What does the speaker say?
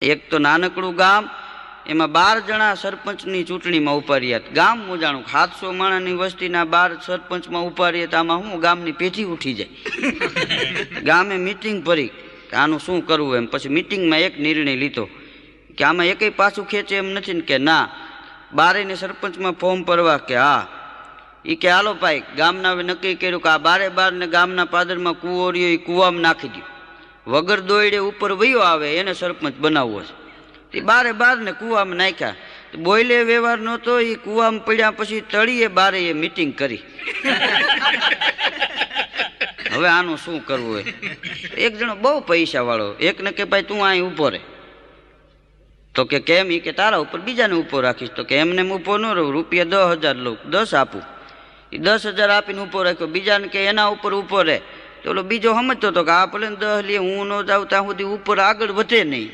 એક તો નાનકડું ગામ, એમાં 12 જણા સરપંચની ચૂંટણીમાં ઉભા રહ્યા. ગામ મોજાણું 700 માણસની વસ્તીના 12 સરપંચમાં ઉભા રહ્યા. આમાં શું ગામની પેઢી ઉઠી જાય. ગામે મિટિંગ ભરી કે આનું શું કરવું એમ. પછી મિટિંગમાં એક નિર્ણય લીધો કે આમાં એકેય પાછું ખેંચે એમ નથી ને કે ના. 12ને સરપંચમાં ફોર્મ ભરવા કે હા. એ કે હાલો ભાઈ, ગામના નક્કી કર્યું કે આ 12 ને ગામના પાદરમાં કૂવો રહ્યો, એ કૂવામાં નાખી દો. વગર દોયડે ઉપર વયો આવે એને સરપંચ બનાવવો છે. એ 12 ને કૂવામાં નાખ્યા. બોયલે વ્યવહાર નહોતો. એ કૂવામાં પડ્યા પછી તળીએ 12 મિટિંગ કરી. હવે આનું શું કરવું હોય. એક જણો બહુ પૈસા વાળો એકને કે ભાઈ તું અહીં ઊભો રહે. તો કે કેમ? એ કે તારા ઉપર બીજાને ઊભો રાખીશ. તો કે એમને ઊભો ન રહું, રૂપિયા 10,000 લઉં, 10 આપું. એ 10,000 આપીને ઊભો રાખ્યો. બીજાને કે એના ઉપર ઊભો રહે. તો ઓલો બીજો સમજતો હતો કે આ ભલે 10 લે, હું ન જાઉં ત્યાં સુધી ઉપર આગળ વધે નહીં.